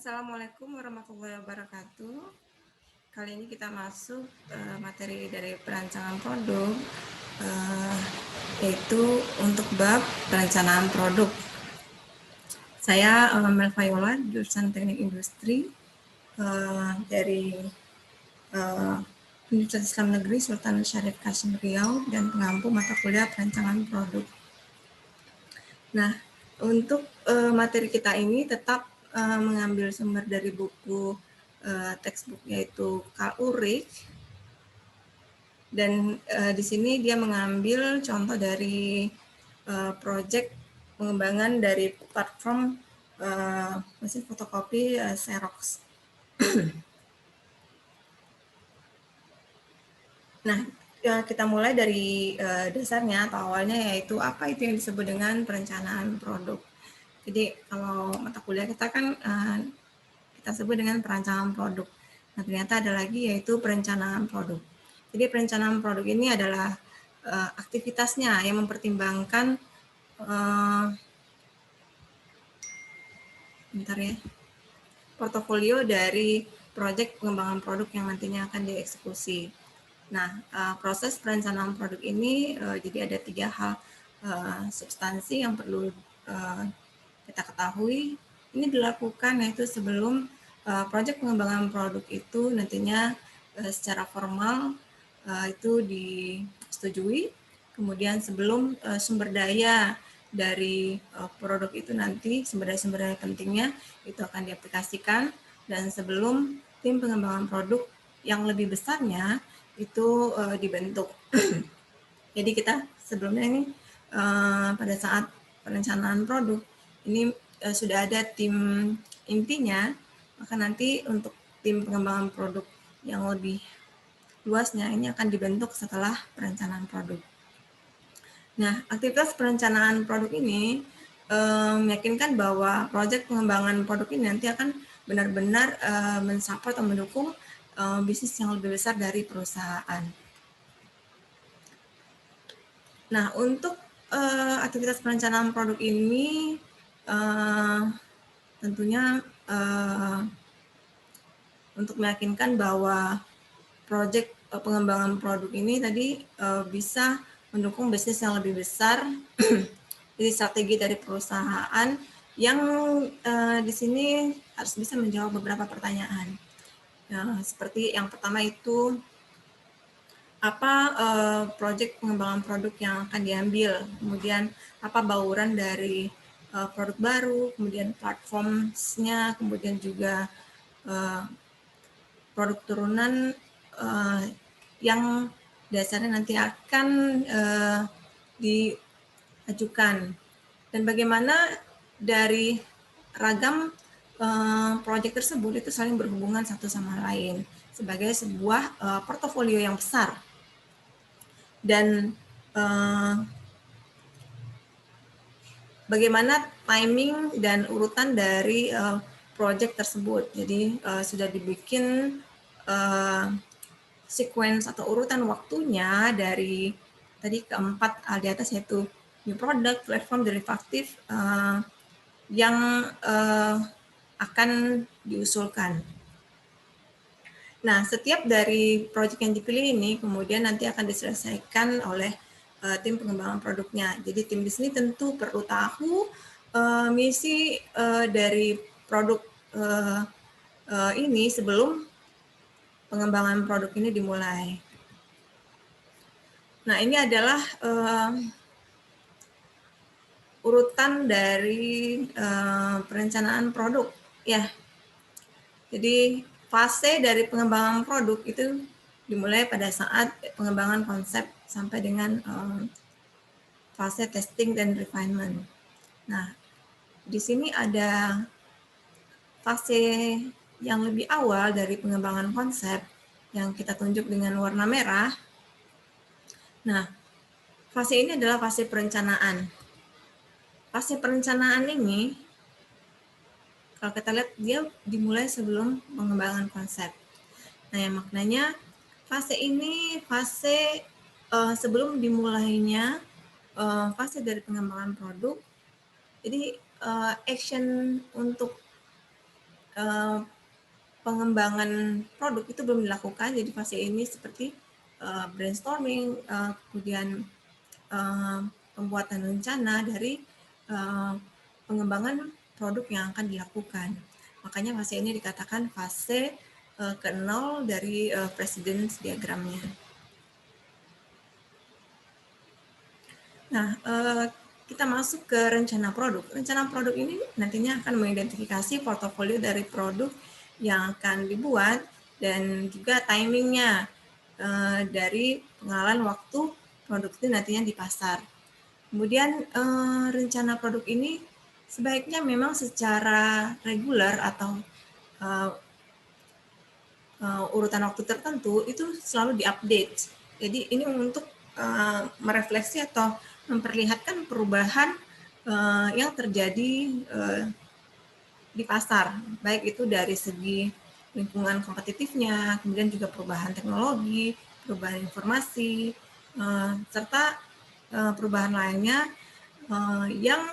Assalamualaikum warahmatullahi wabarakatuh. Kali ini kita masuk materi dari perancangan produk, yaitu untuk bab perencanaan produk. Saya Melva Yola, jurusan Teknik Industri dari Universitas Islam Negeri Sultan Syarif Kasim Riau dan pengampu mata kuliah perancangan produk. Nah, untuk materi kita ini tetap mengambil sumber dari buku textbook yaitu Carl Ulrich, dan di sini dia mengambil contoh dari proyek pengembangan dari platform mesin fotokopi Xerox. Nah, kita mulai dari dasarnya atau awalnya, yaitu apa itu yang disebut dengan perencanaan produk. Jadi kalau mata kuliah kita kan kita sebut dengan perencanaan produk. Nah, ternyata ada lagi yaitu perencanaan produk. Jadi perencanaan produk ini adalah aktivitasnya yang mempertimbangkan portofolio dari proyek pengembangan produk yang nantinya akan dieksekusi. Nah, proses perencanaan produk ini jadi ada 3 hal substansi yang perlu kita ketahui. Ini dilakukan yaitu sebelum proyek pengembangan produk itu nantinya secara formal itu disetujui, kemudian sebelum sumber daya dari produk itu nanti, sumber daya pentingnya itu akan diaplikasikan, dan sebelum tim pengembangan produk yang lebih besarnya itu dibentuk. Jadi kita sebelumnya ini pada saat perencanaan produk ini sudah ada tim intinya, maka nanti untuk tim pengembangan produk yang lebih luasnya ini akan dibentuk setelah perencanaan produk. Nah, aktivitas perencanaan produk ini meyakinkan bahwa proyek pengembangan produk ini nanti akan benar-benar mensupport atau mendukung bisnis yang lebih besar dari perusahaan. Nah, untuk aktivitas perencanaan produk ini tentunya untuk meyakinkan bahwa proyek pengembangan produk ini tadi bisa mendukung bisnis yang lebih besar. Jadi strategi dari perusahaan yang di sini harus bisa menjawab beberapa pertanyaan. Seperti yang pertama itu, apa proyek pengembangan produk yang akan diambil, kemudian apa bauran dari produk baru, kemudian platformnya, kemudian juga produk turunan yang dasarnya nanti akan diajukan, dan bagaimana dari ragam proyek tersebut itu saling berhubungan satu sama lain sebagai sebuah portofolio yang besar. Dan bagaimana timing dan urutan dari proyek tersebut. Jadi sudah dibikin sequence atau urutan waktunya dari tadi keempat di atas, yaitu new product, platform, derivatif yang akan diusulkan. Nah, setiap dari proyek yang dipilih ini kemudian nanti akan diselesaikan oleh tim pengembangan produknya. Jadi tim di sini tentu perlu tahu misi dari produk ini sebelum pengembangan produk ini dimulai. Nah, ini adalah urutan dari perencanaan produk, ya. Jadi fase dari pengembangan produk itu dimulai pada saat pengembangan konsep sampai dengan fase testing dan refinement. Nah, di sini ada fase yang lebih awal dari pengembangan konsep yang kita tunjuk dengan warna merah. Nah, fase ini adalah fase perencanaan. Fase perencanaan ini, kalau kita lihat, dia dimulai sebelum pengembangan konsep. Nah, yang maknanya fase ini fase sebelum dimulainya fase dari pengembangan produk. Jadi action untuk pengembangan produk itu belum dilakukan. Jadi fase ini seperti brainstorming, kemudian pembuatan rencana dari pengembangan produk yang akan dilakukan. Makanya fase ini dikatakan fase ke-0 dari Precedence diagramnya. Nah, kita masuk ke rencana produk. Rencana produk ini nantinya akan mengidentifikasi portofolio dari produk yang akan dibuat dan juga timingnya dari pengenalan waktu produk itu nantinya di pasar. Kemudian rencana produk ini sebaiknya memang secara reguler atau urutan waktu tertentu itu selalu diupdate. Jadi ini untuk merefleksi atau memperlihatkan perubahan yang terjadi di pasar, baik itu dari segi lingkungan kompetitifnya, kemudian juga perubahan teknologi, perubahan informasi, serta perubahan lainnya yang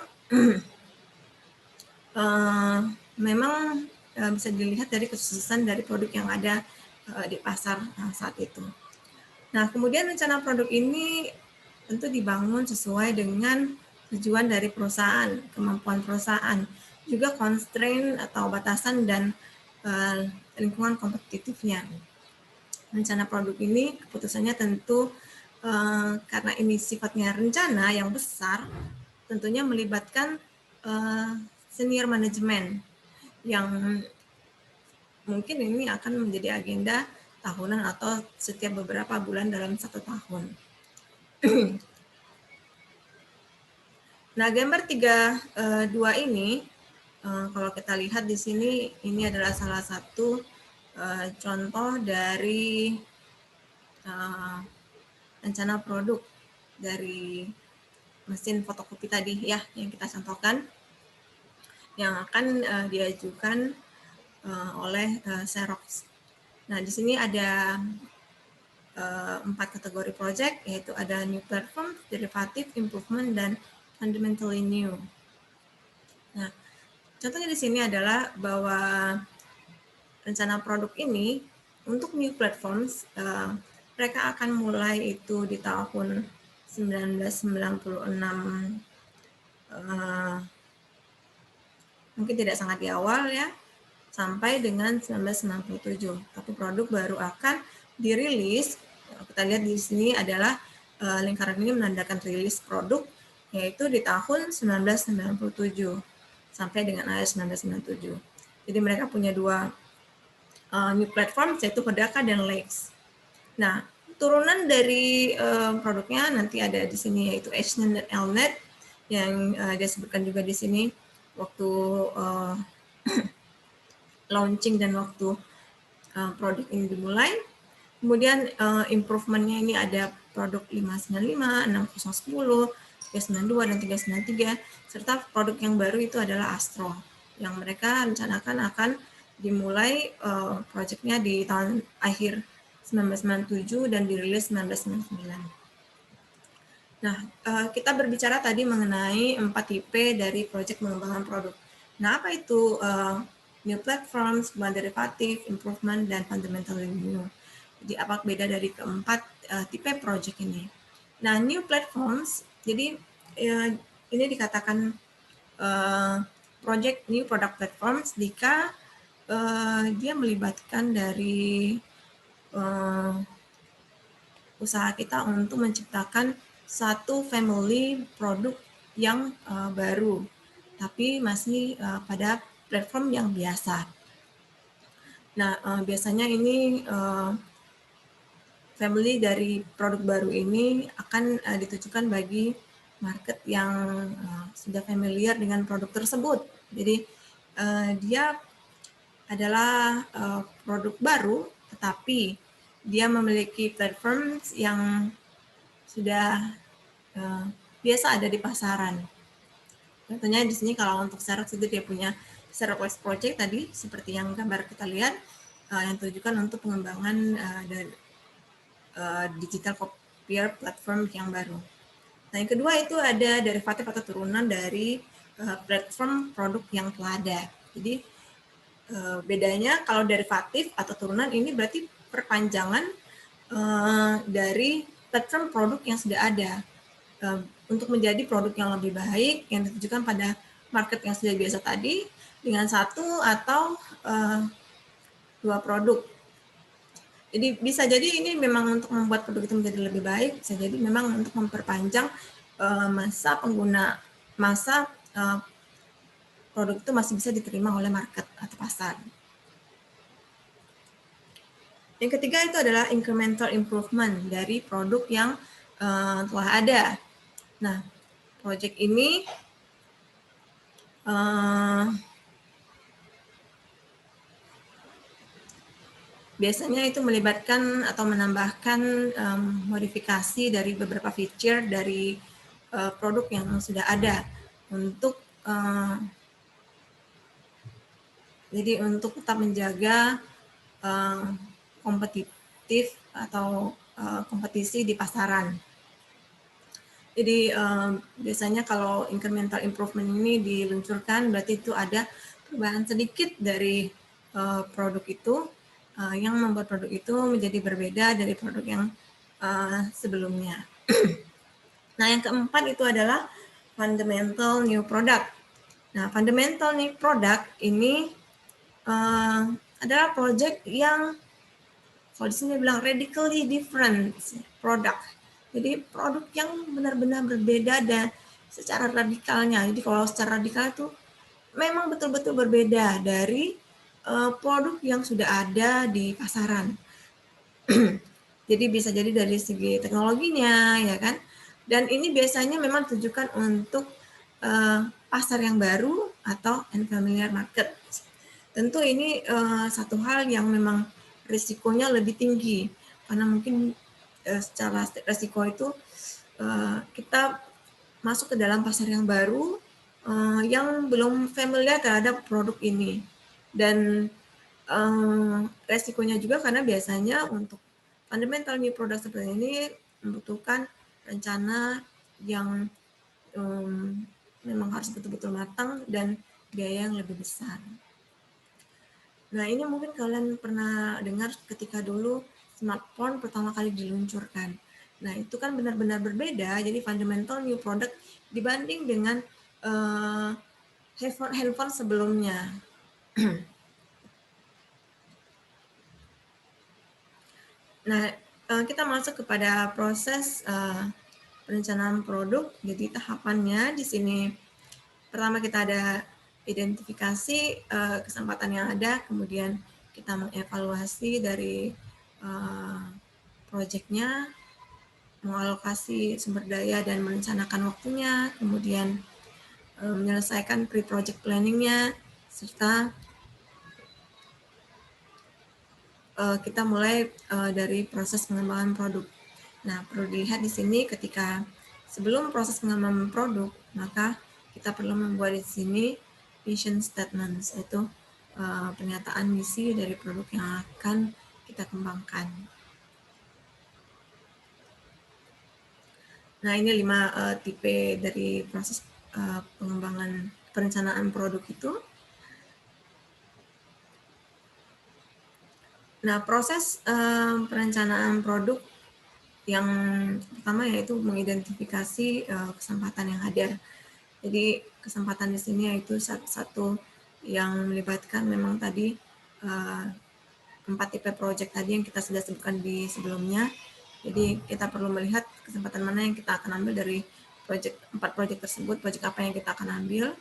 memang bisa dilihat dari kesuksesan dari produk yang ada di pasar saat itu. Nah, kemudian rencana produk ini tentu dibangun sesuai dengan tujuan dari perusahaan, kemampuan perusahaan, juga constraint atau batasan dan lingkungan kompetitifnya. Rencana produk ini keputusannya tentu karena ini sifatnya rencana yang besar, tentunya melibatkan senior manajemen yang mungkin ini akan menjadi agenda tahunan atau setiap beberapa bulan dalam 1 tahun. Nah, gambar 3.2 ini, kalau kita lihat di sini, ini adalah salah satu contoh dari rencana produk dari mesin fotokopi tadi ya, yang kita contohkan, yang akan diajukan oleh Xerox. Nah, di sini ada 4 kategori project, yaitu ada new platform, derivative, improvement, dan fundamentally new. Nah, contohnya di sini adalah bahwa rencana produk ini untuk new platforms, mereka akan mulai itu di tahun 1996, mungkin tidak sangat di awal ya, sampai dengan 1997. Tapi produk baru akan dirilis. Kita lihat di sini adalah lingkaran ini menandakan rilis produk, yaitu di tahun 1997 sampai dengan akhir 1997. Jadi mereka punya dua new platform, yaitu Kodaka dan Lex. Nah, turunan dari produknya nanti ada di sini, yaitu HNet dan LNet, yang dia sebutkan juga di sini waktu launching dan waktu produk ini dimulai. Kemudian improvementnya ini ada produk 595, 6010, 392, dan 393, serta produk yang baru itu adalah Astro, yang mereka rencanakan akan dimulai proyeknya di tahun akhir 1997 dan dirilis 1999. Nah, kita berbicara tadi mengenai 4 tipe dari proyek pengembangan produk. Nah, apa itu new platforms, derivative, improvement, dan fundamental new? Jadi apa beda dari keempat tipe project ini? Nah, new platforms, jadi ini dikatakan project new product platforms jika dia melibatkan dari usaha kita untuk menciptakan satu family produk yang baru, tapi masih pada platform yang biasa. Nah, biasanya ini family dari produk baru ini akan ditujukan bagi market yang sudah familiar dengan produk tersebut. Jadi dia adalah produk baru, tetapi dia memiliki platform yang sudah biasa ada di pasaran. Contohnya di sini kalau untuk Xerox itu dia punya Xerox Project tadi, seperti yang gambar kita lihat, yang ditujukan untuk pengembangan dari digital copier platform yang baru. Nah, yang kedua itu ada derivatif atau turunan dari platform produk yang telah ada. Jadi Bedanya kalau derivatif atau turunan ini berarti perpanjangan dari platform produk yang sudah ada untuk menjadi produk yang lebih baik yang ditujukan pada market yang sudah biasa tadi dengan satu atau dua produk. Jadi bisa jadi ini memang untuk membuat produk itu menjadi lebih baik, bisa jadi memang untuk memperpanjang masa pengguna, masa produk itu masih bisa diterima oleh market atau pasar. Yang ketiga itu adalah incremental improvement dari produk yang telah ada. Nah, project ini biasanya itu melibatkan atau menambahkan modifikasi dari beberapa feature dari produk yang sudah ada untuk jadi untuk tetap menjaga kompetitif atau kompetisi di pasaran. Jadi biasanya kalau incremental improvement ini diluncurkan berarti itu ada perubahan sedikit dari produk itu yang membuat produk itu menjadi berbeda dari produk yang sebelumnya. Nah, yang keempat itu adalah fundamental new product. Nah, fundamental new product ini adalah project yang kalau di sini bilang radically different product. Jadi produk yang benar-benar berbeda dan secara radikalnya. Jadi kalau secara radikal itu memang betul-betul berbeda dari produk yang sudah ada di pasaran. Jadi bisa jadi dari segi teknologinya, ya kan. Dan ini biasanya memang ditujukan untuk pasar yang baru atau unfamiliar market. Tentu ini satu hal yang memang risikonya lebih tinggi karena mungkin secara risiko itu kita masuk ke dalam pasar yang baru yang belum familiar terhadap produk ini dan resikonya juga karena biasanya untuk fundamental new product seperti ini membutuhkan rencana yang memang harus betul-betul matang dan biaya yang lebih besar. Nah, ini mungkin kalian pernah dengar ketika dulu smartphone pertama kali diluncurkan. Nah, itu kan benar-benar berbeda, jadi fundamental new product dibanding dengan handphone sebelumnya. Nah, kita masuk kepada proses perencanaan produk. Jadi tahapannya di sini pertama kita ada identifikasi kesempatan yang ada, kemudian kita mengevaluasi dari proyeknya, mengalokasi sumber daya dan merencanakan waktunya, kemudian menyelesaikan pre-project planningnya, serta kita mulai dari proses pengembangan produk. Nah, perlu dilihat di sini ketika sebelum proses pengembangan produk, maka kita perlu membuat di sini vision statement, yaitu pernyataan misi dari produk yang akan kita kembangkan. Nah, ini 5 tipe dari proses pengembangan perencanaan produk itu. Nah, proses perencanaan produk yang pertama yaitu mengidentifikasi kesempatan yang ada. Jadi kesempatan di sini yaitu satu yang melibatkan memang tadi 4 tipe project tadi yang kita sudah sebutkan di sebelumnya. Jadi kita perlu melihat kesempatan mana yang kita akan ambil dari 4 project tersebut, project apa yang kita akan ambil.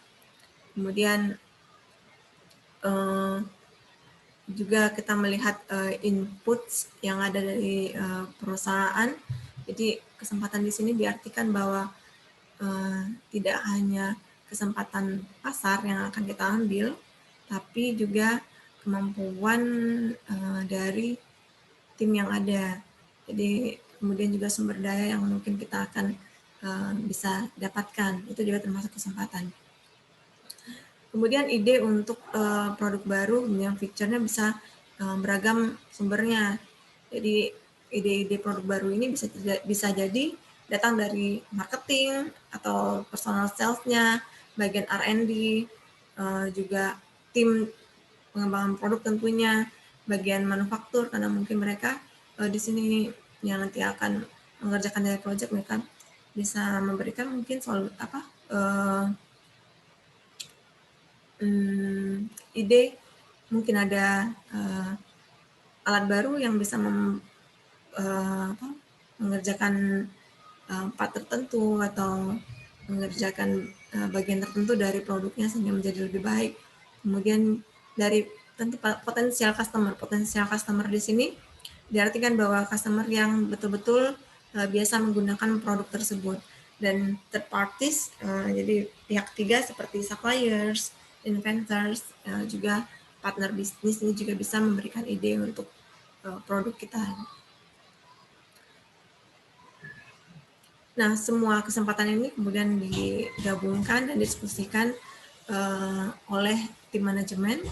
Kemudian juga kita melihat input yang ada dari perusahaan. Jadi kesempatan di sini diartikan bahwa tidak hanya kesempatan pasar yang akan kita ambil, tapi juga kemampuan dari tim yang ada. Jadi kemudian juga sumber daya yang mungkin kita akan bisa dapatkan, itu juga termasuk kesempatan. Kemudian ide untuk produk baru yang fiturnya bisa beragam sumbernya. Jadi ide-ide produk baru ini bisa jadi datang dari marketing atau personal sales-nya, bagian R&D, juga tim pengembangan produk tentunya, bagian manufaktur karena mungkin mereka di sini yang nanti akan mengerjakan dari project, mereka bisa memberikan mungkin ide, mungkin ada alat baru yang bisa mengerjakan part tertentu atau mengerjakan bagian tertentu dari produknya sehingga menjadi lebih baik. Kemudian dari tentu potensial customer di sini diartikan bahwa customer yang betul-betul biasa menggunakan produk tersebut. Dan third parties, jadi pihak ketiga seperti suppliers, inventors, juga partner bisnis ini juga bisa memberikan ide untuk produk kita. Nah, semua kesempatan ini kemudian digabungkan dan diskusikan oleh tim manajemen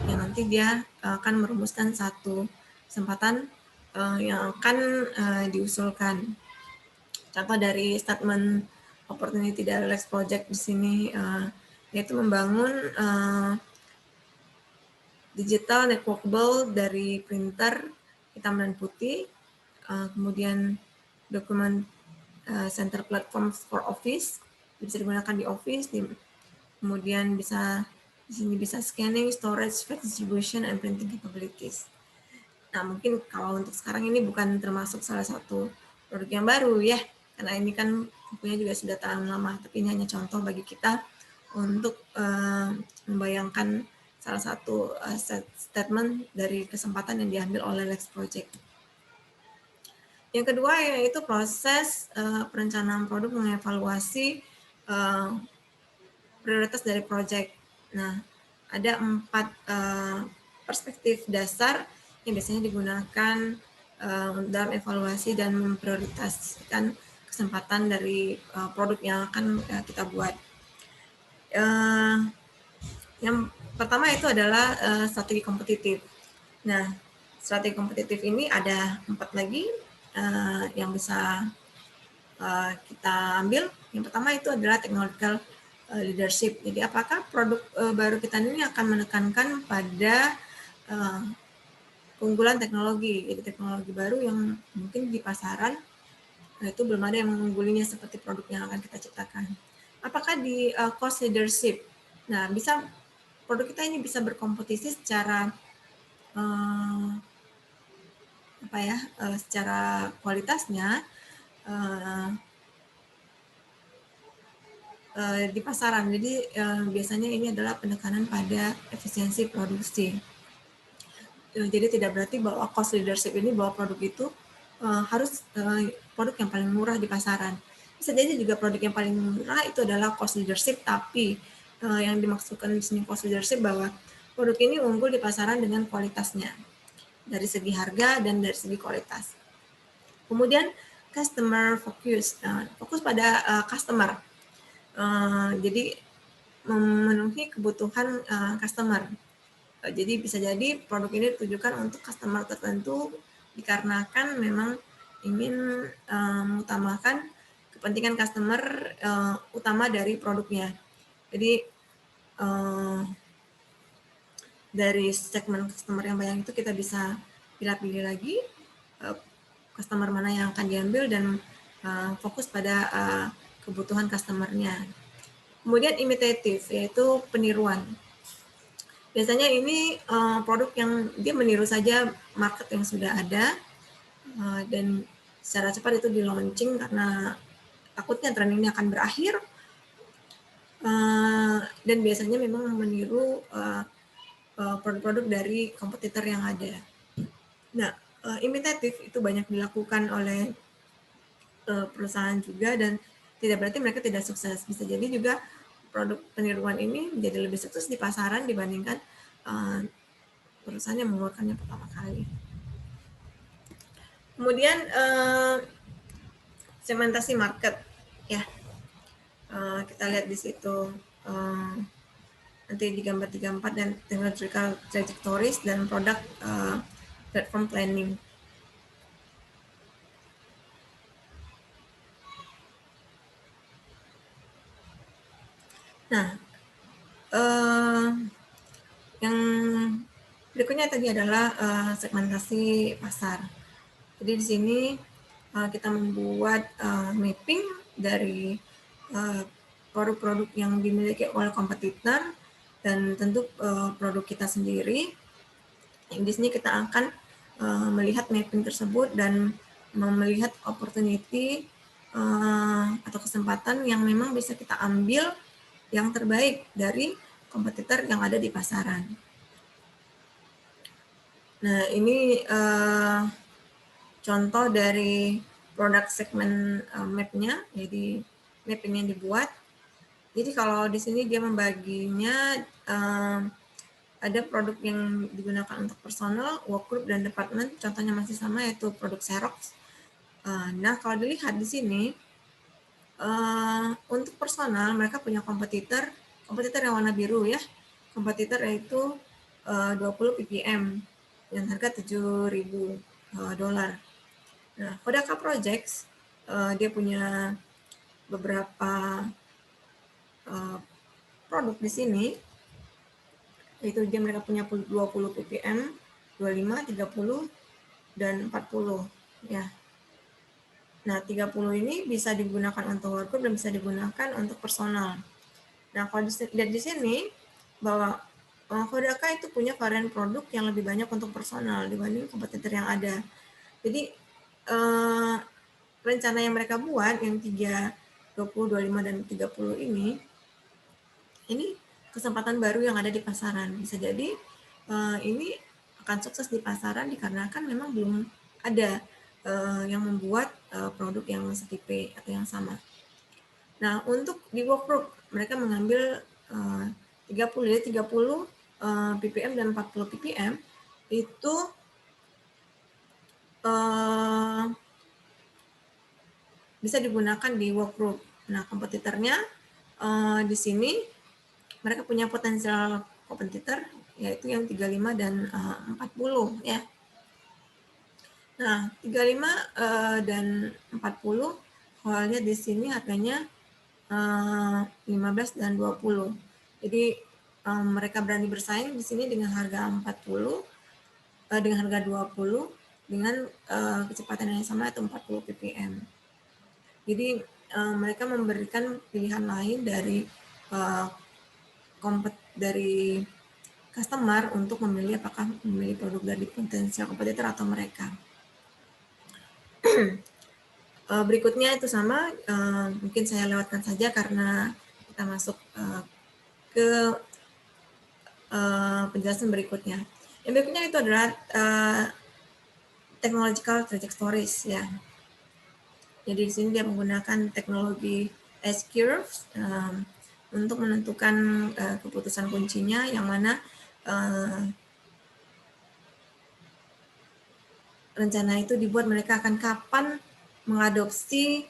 yang nanti dia akan merumuskan satu kesempatan yang akan diusulkan. Contoh dari statement opportunity dari Lex Project di sini yaitu membangun digital networkable dari printer hitam dan putih, kemudian dokumen center platforms for office, bisa digunakan di office, kemudian bisa di sini bisa scanning, storage, fax distribution, and printing capabilities. Nah, mungkin kalau untuk sekarang ini bukan termasuk salah satu produk yang baru ya, karena ini kan bukunya juga sudah tahan lama, tapi ini hanya contoh bagi kita untuk membayangkan salah satu statement dari kesempatan yang diambil oleh Lex Project. Yang kedua yaitu proses perencanaan produk mengevaluasi prioritas dari project. Nah, ada 4 perspektif dasar yang biasanya digunakan dalam evaluasi dan memprioritaskan kesempatan dari produk yang akan kita buat. Yang pertama itu adalah strategi kompetitif. Nah, strategi kompetitif ini ada 4 lagi yang bisa kita ambil. Yang pertama itu adalah technological leadership. Jadi apakah produk baru kita ini akan menekankan pada keunggulan teknologi. Jadi teknologi baru yang mungkin di pasaran itu belum ada yang mengunggulinya seperti produk yang akan kita ciptakan. Apakah di cost leadership? Nah, bisa produk kita ini bisa berkompetisi secara secara kualitasnya di pasaran. Jadi biasanya ini adalah penekanan pada efisiensi produksi. Jadi tidak berarti bahwa cost leadership ini bahwa produk itu harus produk yang paling murah di pasaran. Bisa jadi juga produk yang paling murah itu adalah cost leadership, tapi yang dimaksudkan di sini cost leadership bahwa produk ini unggul di pasaran dengan kualitasnya dari segi harga dan dari segi kualitas. Kemudian customer focus, fokus pada customer. Jadi memenuhi kebutuhan customer. Jadi bisa jadi produk ini ditujukan untuk customer tertentu dikarenakan memang ingin mengutamakan kepentingan customer utama dari produknya. Jadi dari segmen customer yang banyak itu kita bisa pilih-pilih lagi customer mana yang akan diambil dan fokus pada kebutuhan customernya. Kemudian imitative, yaitu peniruan. Biasanya ini produk yang dia meniru saja market yang sudah ada dan secara cepat itu di launching karena takutnya tren ini akan berakhir dan biasanya memang meniru produk-produk dari kompetitor yang ada. Nah, imitatif itu banyak dilakukan oleh perusahaan juga dan tidak berarti mereka tidak sukses. Bisa jadi juga produk peniruan ini menjadi lebih sukses di pasaran dibandingkan perusahaan yang mengeluarkannya pertama kali. Kemudian segmentasi market, ya kita lihat di situ nanti di gambar 34 dan technological trajectories dan product platform planning. Nah, yang berikutnya tadi adalah segmentasi pasar. Jadi di sini kita membuat mapping dari produk-produk yang dimiliki oleh kompetitor dan tentu produk kita sendiri. Di sini kita akan melihat mapping tersebut dan melihat opportunity atau kesempatan yang memang bisa kita ambil yang terbaik dari kompetitor yang ada di pasaran. Nah, ini contoh dari produk segmen map-nya, jadi mapping yang dibuat. Jadi kalau di sini dia membaginya ada produk yang digunakan untuk personal, work group, dan department. Contohnya masih sama, yaitu produk Xerox. Nah, kalau dilihat di sini, untuk personal mereka punya kompetitor yang warna biru ya. Kompetitor yaitu 20 ppm dengan harga $7.000. Nah, Kodaka Projects dia punya beberapa produk di sini, yaitu mereka punya 20 ppm, 25, 30, dan 40 ya. Nah, 30 ini bisa digunakan untuk workgroup dan bisa digunakan untuk personal. Nah, kalau lihat di sini bahwa Kodaka itu punya varian produk yang lebih banyak untuk personal dibanding kompetitor yang ada. Jadi rencana yang mereka buat yang 3, 20, 25, dan 30 ini kesempatan baru yang ada di pasaran. Bisa jadi ini akan sukses di pasaran dikarenakan memang belum ada yang membuat produk yang setipe atau yang sama. Nah, untuk di workgroup mereka mengambil 30 ppm dan 40 ppm itu bisa digunakan di workgroup. Nah, kompetitornya di sini mereka punya potensial kompetitor yaitu yang 35 dan 40 ya. Nah, 35 dan 40 awalnya di sini harganya 15 dan 20. Jadi mereka berani bersaing di sini dengan harga 40 dengan harga 20 dengan kecepatan yang sama yaitu 40 ppm. Jadi mereka memberikan pilihan lain dari dari customer untuk memilih apakah memilih produk dari potensial kompetitor atau mereka. Berikutnya itu sama, mungkin saya lewatkan saja karena kita masuk ke penjelasan berikutnya. Yang berikutnya itu adalah technological trajectories ya. Jadi di sini dia menggunakan teknologi S-curve untuk menentukan keputusan kuncinya yang mana rencana itu dibuat mereka akan kapan mengadopsi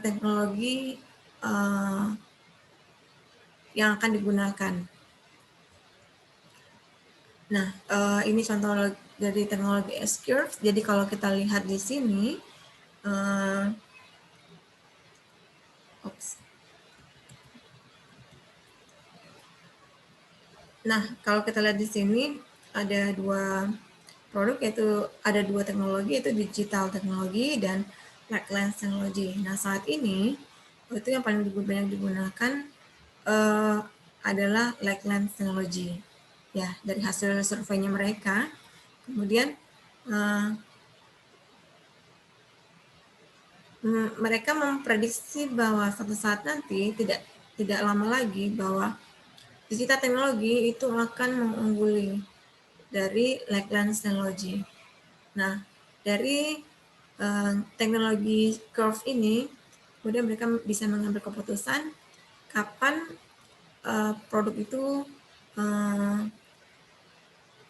teknologi yang akan digunakan. Nah, ini contoh dari teknologi S-curve. Jadi kalau kita lihat di sini, nah kalau kita lihat di sini ada dua produk, yaitu ada dua teknologi, yaitu digital teknologi dan black lens teknologi. Nah, saat ini itu yang paling banyak digunakan adalah black lens teknologi ya, dari hasil surveinya mereka. Kemudian mereka memprediksi bahwa suatu saat nanti tidak lama lagi bahwa digital teknologi itu akan mengungguli dari black lens teknologi. Nah, dari teknologi curve ini, kemudian mereka bisa mengambil keputusan kapan produk itu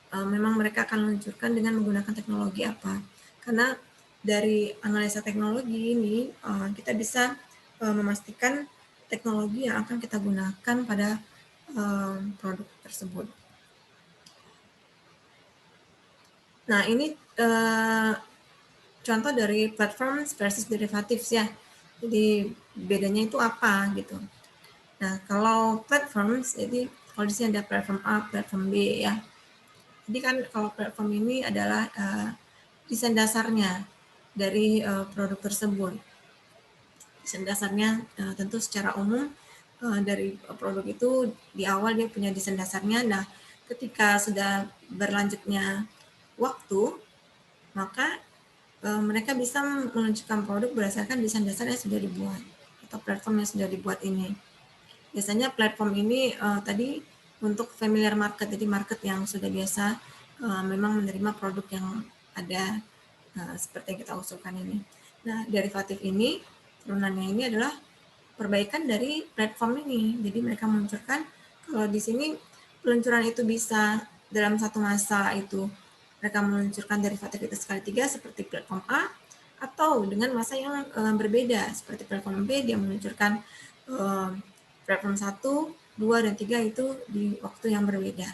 memang mereka akan luncurkan dengan menggunakan teknologi apa. Karena dari analisa teknologi ini kita bisa memastikan teknologi yang akan kita gunakan pada produk tersebut. Nah, ini contoh dari platform versus derivatives ya. Jadi bedanya itu apa gitu. Nah, kalau platforms, jadi kalau di sini ada platform A, platform B ya. Jadi kan kalau platform ini adalah desain dasarnya dari produk tersebut. Desain dasarnya tentu secara umum dari produk itu di awal dia punya desain dasarnya. Nah, ketika sudah berlanjutnya waktu, maka mereka bisa meluncurkan produk berdasarkan desain dasar yang sudah dibuat atau platform yang sudah dibuat ini. Biasanya platform ini tadi untuk familiar market, jadi market yang sudah biasa memang menerima produk yang ada seperti yang kita usulkan ini. Nah, derivatif ini, turunannya ini adalah perbaikan dari platform ini. Jadi mereka meluncurkan, kalau di sini peluncuran itu bisa dalam satu masa itu mereka meluncurkan derivatif itu sekali 3 seperti platform A, atau dengan masa yang berbeda seperti platform B dia meluncurkan platform 1, 2, dan 3 itu di waktu yang berbeda.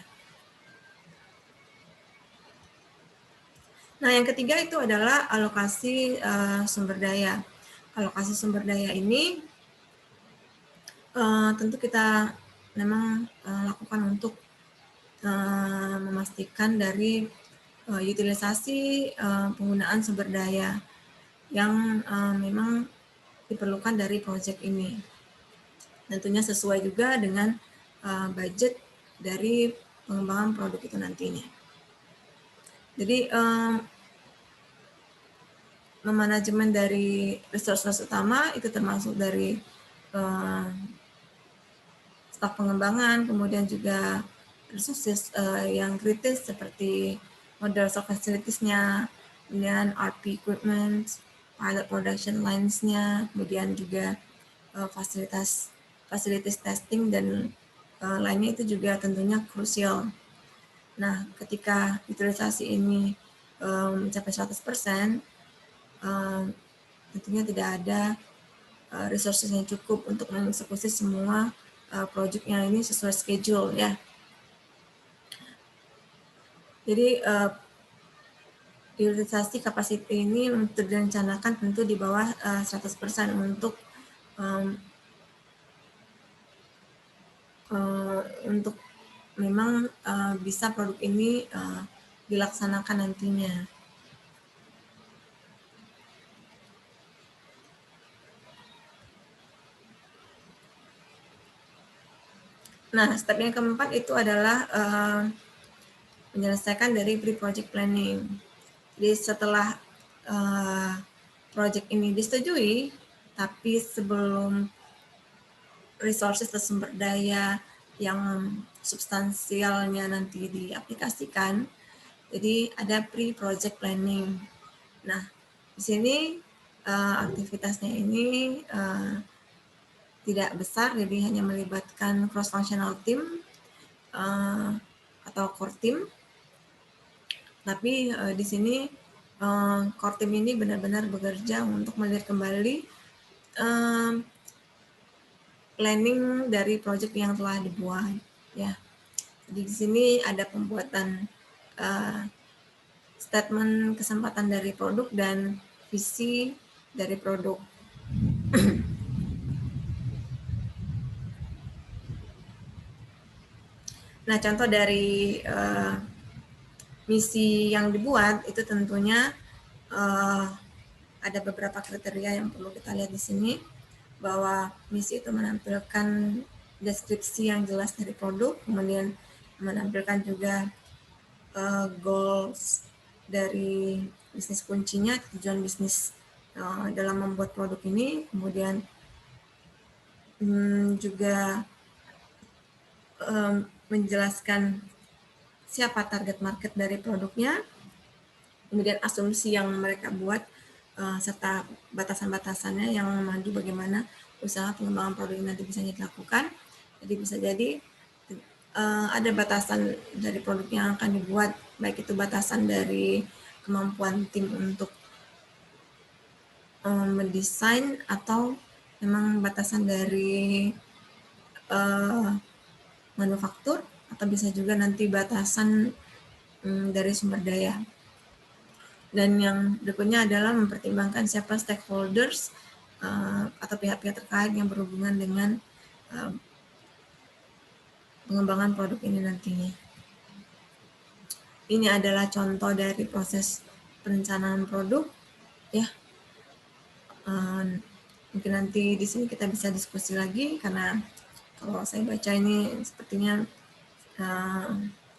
Nah, yang ketiga itu adalah alokasi sumber daya. Alokasi sumber daya ini tentu kita memang lakukan untuk memastikan dari utilisasi penggunaan sumber daya yang memang diperlukan dari proyek ini. Tentunya sesuai juga dengan budget dari pengembangan produk itu nantinya. Jadi memanajemen dari resource utama itu termasuk dari staf pengembangan, kemudian juga resources yang kritis seperti model soft facilities-nya, kemudian RP equipment, pilot production lines-nya, kemudian juga fasilitas testing dan lainnya itu juga tentunya krusial. Nah, ketika utilisasi ini mencapai 100%, tentunya tidak ada resources yang cukup untuk mengeksekusi semua proyeknya ini sesuai schedule ya. Jadi utilisasi kapasiti ini untuk direncanakan tentu di bawah 100% untuk memang bisa produk ini dilaksanakan nantinya. Nah, step yang keempat itu adalah menyelesaikan dari pre-project planning. Jadi setelah project ini disetujui, tapi sebelum resources atau sumber daya yang substansialnya nanti diaplikasikan, jadi ada pre-project planning. Nah, di sini aktivitasnya ini tidak besar, jadi hanya melibatkan cross-functional team atau core team. Tapi di sini core team ini benar-benar bekerja untuk melihat kembali planning dari proyek yang telah dibuat. Ya, jadi di sini ada pembuatan statement kesempatan dari produk dan visi dari produk. Nah, contoh dari misi yang dibuat itu tentunya ada beberapa kriteria yang perlu kita lihat di sini, bahwa misi itu menampilkan deskripsi yang jelas dari produk, kemudian menampilkan juga goals dari bisnis kuncinya, tujuan bisnis dalam membuat produk ini, kemudian juga menjelaskan siapa target market dari produknya, kemudian asumsi yang mereka buat, serta batasan-batasannya yang memandu bagaimana usaha pengembangan produk ini nanti bisa dilakukan. Jadi bisa jadi ada batasan dari produk yang akan dibuat, baik itu batasan dari kemampuan tim untuk mendesain atau memang batasan dari manufaktur, atau bisa juga nanti batasan dari sumber daya. Dan yang berikutnya adalah mempertimbangkan siapa stakeholders atau pihak-pihak terkait yang berhubungan dengan pengembangan produk ini nantinya. ini adalah contoh dari proses perencanaan produk, ya. Mungkin nanti di sini kita bisa diskusi lagi, karena kalau saya baca ini sepertinya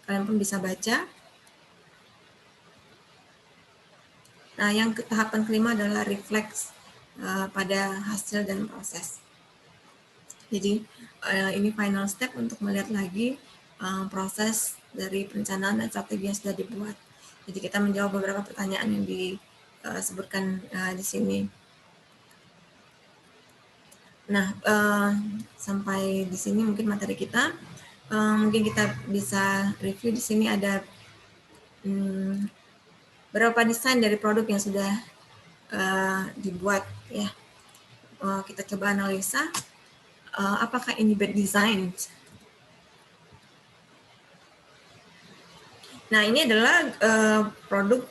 kalian pun bisa baca. Nah, yang tahapan kelima adalah refleks pada hasil dan proses. Jadi ini final step untuk melihat lagi proses dari perencanaan dan strategi yang sudah dibuat. Jadi kita menjawab beberapa pertanyaan yang disebutkan di sini. Nah, sampai di sini mungkin materi kita. Mungkin kita bisa review di sini ada beberapa desain dari produk yang sudah dibuat, ya. Kita coba analisa apakah ini bad design. Nah, ini adalah produk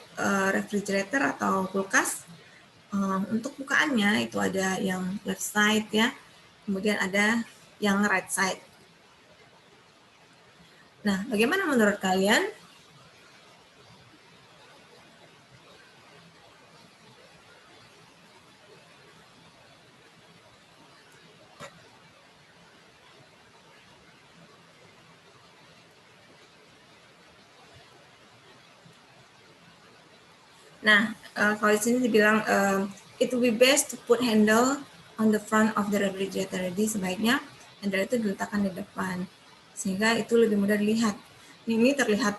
refrigerator atau kulkas. Untuk bukaannya itu ada yang left side, ya, kemudian ada yang right side. Nah, bagaimana menurut kalian? Nah, kalau di sini dibilang it will be best to put handle on the front of the refrigerator. Jadi sebaiknya handle itu diletakkan di depan sehingga itu lebih mudah dilihat. Ini terlihat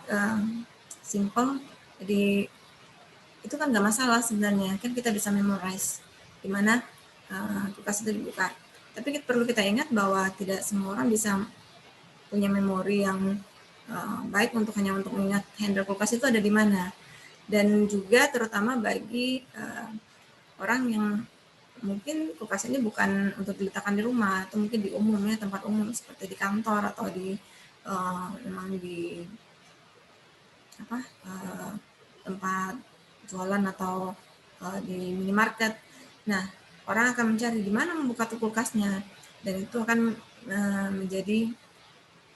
simple, jadi itu kan nggak masalah sebenarnya, kan kita bisa memorize di mana kulkas itu dibuka. Tapi perlu kita ingat bahwa tidak semua orang bisa punya memori yang baik hanya untuk mengingat handle kulkas itu ada di mana. Dan juga terutama bagi orang yang mungkin kulkas ini bukan untuk diletakkan di rumah atau mungkin di umumnya tempat umum seperti di kantor atau di memang di tempat jualan atau di minimarket. Nah, orang akan mencari di mana membuka kulkasnya, dan itu akan menjadi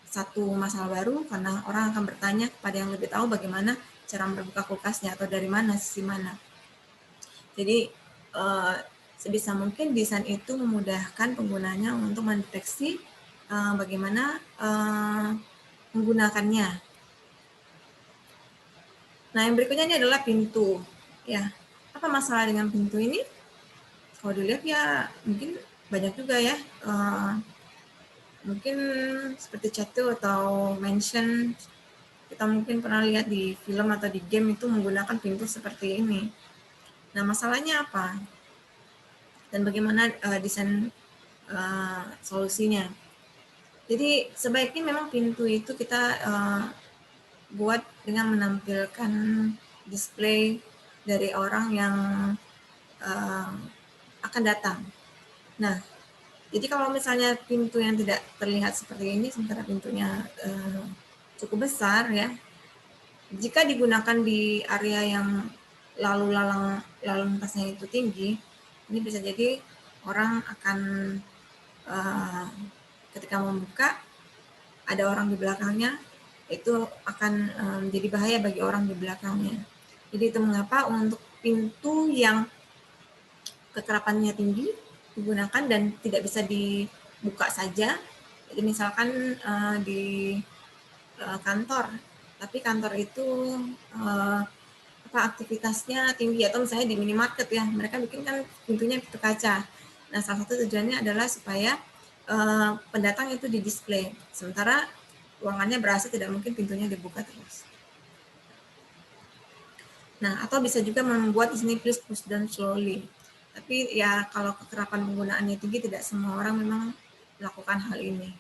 satu masalah baru karena orang akan bertanya kepada yang lebih tahu bagaimana cara membuka kulkasnya atau dari mana, sisi mana. Jadi sebisa mungkin desain itu memudahkan penggunanya untuk mendeteksi bagaimana menggunakannya. Nah, yang berikutnya ini adalah pintu. Ya, apa masalah dengan pintu ini? Kalau dilihat ya mungkin banyak juga ya. Mungkin seperti Chatu atau Mansion, kita mungkin pernah lihat di film atau di game itu menggunakan pintu seperti ini. Nah, masalahnya apa? Dan bagaimana desain solusinya? Jadi sebaiknya memang pintu itu kita buat dengan menampilkan display dari orang yang akan datang. Nah, jadi kalau misalnya pintu yang tidak terlihat seperti ini, sementara pintunya cukup besar, ya, jika digunakan di area yang lalu lintasnya itu tinggi, ini bisa jadi orang akan ketika membuka ada orang di belakangnya, itu akan menjadi bahaya bagi orang di belakangnya. Jadi itu mengapa untuk pintu yang kekerapannya tinggi digunakan dan tidak bisa dibuka saja. Jadi misalkan di kantor, tapi kantor itu aktivitasnya tinggi, atau misalnya di minimarket, ya, mereka bikin kan pintunya pintu kaca. Nah, salah satu tujuannya adalah supaya pendatang itu di display, sementara ruangannya berasa tidak mungkin pintunya dibuka terus. Nah, atau bisa juga membuat di sini please push down slowly. Tapi ya kalau kekerapan penggunaannya tinggi, tidak semua orang memang melakukan hal ini.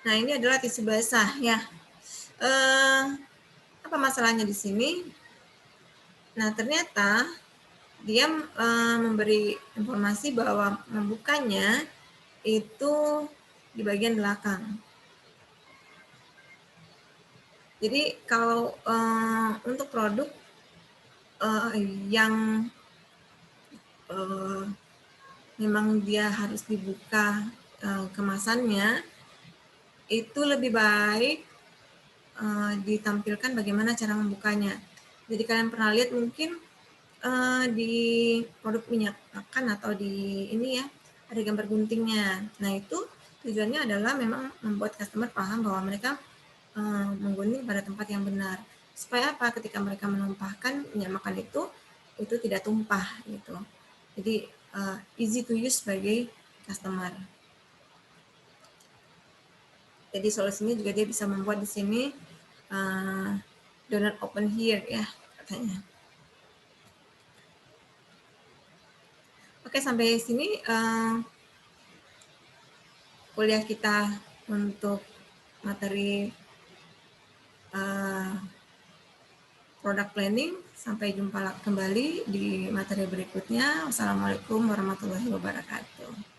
Nah, ini adalah tisu basah, ya. Apa masalahnya di sini? Nah, ternyata dia memberi informasi bahwa membukanya itu di bagian belakang. Jadi kalau untuk produk yang memang dia harus dibuka kemasannya, itu lebih baik ditampilkan bagaimana cara membukanya. Jadi kalian pernah lihat mungkin di produk minyak makan atau di ini ya, ada gambar guntingnya. Nah itu tujuannya adalah memang membuat customer paham bahwa mereka menggunting pada tempat yang benar. Supaya apa? Ketika mereka menumpahkan minyak makan itu tidak tumpah gitu. Jadi easy to use bagi customer. Jadi solusinya juga dia bisa membuat di sini do not open here ya katanya. Oke, sampai sini kuliah kita untuk materi product planning. Sampai jumpa kembali di materi berikutnya. Wassalamualaikum warahmatullahi wabarakatuh.